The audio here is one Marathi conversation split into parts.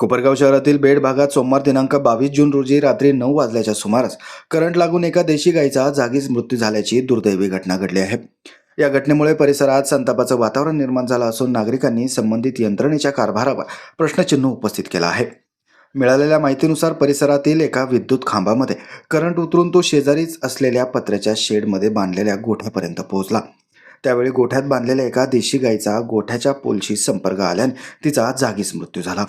कोपरगाव शहरातील बेड भागात सोमवार दिनांक 22 जून रोजी रात्री 9 वाजल्याच्या सुमारास करंट लागून एका देशी गायीचा जागीच मृत्यू झाल्याची दुर्दैवी घटना घडली आहे। या घटनेमुळे परिसरात संतापाचं वातावरण निर्माण झालं असून नागरिकांनी संबंधित यंत्रणेच्या कारभारावर प्रश्नचिन्ह उपस्थित केलं आहे। मिळालेल्या माहितीनुसार परिसरातील एका विद्युत खांबामध्ये करंट उतरून तो शेजारीच असलेल्या पत्र्याच्या शेडमध्ये बांधलेल्या गोठ्यापर्यंत पोहोचला। त्यावेळी गोठ्यात बांधलेल्या एका देशी गायीचा गोठ्याच्या पोलशी संपर्क आल्याने तिचा जागीच मृत्यू झाला।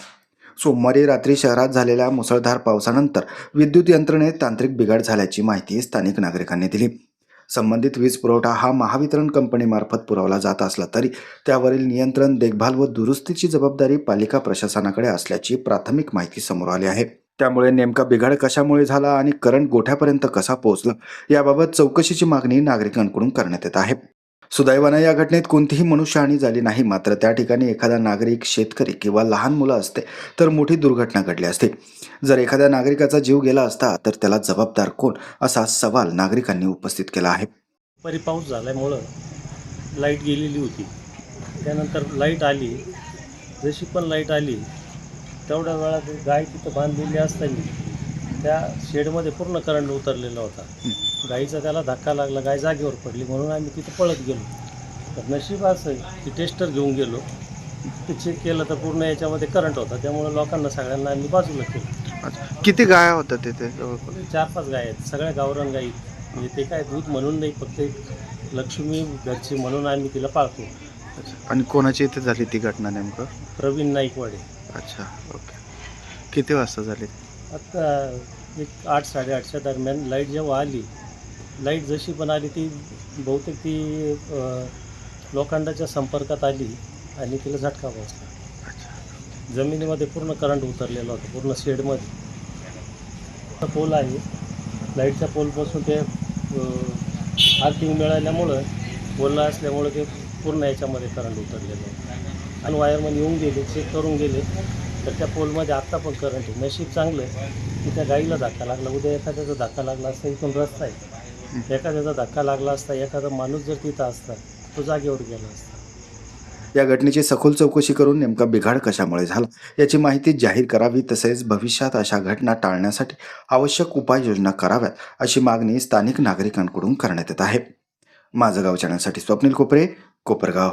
सोमवारी रात्री शहरात झालेल्या मुसळधार पावसानंतर विद्युत यंत्रणेत तांत्रिक बिघाड झाल्याची माहिती स्थानिक नागरिकांनी दिली। संबंधित वीज पुरवठा हा महावितरण कंपनीमार्फत पुरवला जात असला तरी त्यावरील नियंत्रण, देखभाल व दुरुस्तीची जबाबदारी पालिका प्रशासनाकडे असल्याची प्राथमिक माहिती समोर आली आहे। त्यामुळे नेमका बिघाड कशामुळे झाला आणि करंट गोठ्यापर्यंत कसा पोहोचला याबाबत चौकशीची मागणी नागरिकांकडून करण्यात येत आहे। सुदैवाने या घटनेत कोणतीही मनुष्यहानी झाली नाही, मात्र त्या ठिकाणी एखादा नागरिक, शेतकरी किंवा लहान मुलं असते तर मोठी दुर्घटना घडली असती। जर एखाद्या नागरिकाचा जीव गेला असता तर त्याला जबाबदार कोण, असा सवाल नागरिकांनी उपस्थित केला आहे। पाऊस झाल्यामुळं लाईट गेलेली होती। त्यानंतर लाईट आली, जशी पण लाईट आली तेवढ्या वेळात गाय तिथं बांधलेली असताना त्या शेडमध्ये पूर्ण करंट उतरलेला होता। गाईचा त्याला धक्का लागला, गाय जागेवर पडली, म्हणून आम्ही तिथं पळत गेलो। तर नशीब असं की टेस्टर घेऊन गेलो, ते चेक केलं तर पूर्ण याच्यामध्ये करंट होता। त्यामुळे लोकांना सगळ्यांना आम्ही बाजूला केलं। किती गाया होत्या तिथे? 4-5 गाय आहेत, सगळ्या गावरान गाई। म्हणजे ते काय दूध म्हणून नाही, फक्त एक लक्ष्मी घरची म्हणून आम्ही तिला पाळतो। आणि कोणाची इथे झाली ती घटना नेमकं? प्रवीण नाईकवाडे। अच्छा, ओके। किती वाजता झाली? आता एक 8-8:30च्या दरम्यान लाईट जेव्हा आली, लाईट जशी पण आली ती बहुतेक ती लोखंडाच्या संपर्कात आली आणि तिला झटका बसला। जमिनीमध्ये पूर्ण करंट उतरलेला होता, पूर्ण शेडमध्ये। पोल आहे, लाईटच्या पोलपासून ते आर्थिंग मिळाल्यामुळं, पोलला असल्यामुळं ते पूर्ण याच्यामध्ये करंट उतरलेलं होतं। आणि वायरमन येऊन गेले, चेक करून गेले तर त्या पोलमध्ये आत्ता पण करंट आहे। नशीब चांगलं की त्या गाईला धक्का लागला, उद्या एखाद्याचा धक्का लागला असता, इथून रस्ता आहे, एखाद्याचा धक्का लागला असता, एखादा माणूस जर तिथं असता तो जागेवर गेला असता। या घटनेची सखोल चौकशी करून नेमका बिघाड कशामुळे झाला याची माहिती जाहीर करावी, तसेच भविष्यात अशा घटना टाळण्यासाठी आवश्यक उपाययोजना कराव्यात अशी मागणी स्थानिक नागरिकांकडून करण्यात येत आहे। माझं गाव चॅनलसाठी स्वप्नील कोपरे, कोपरगाव।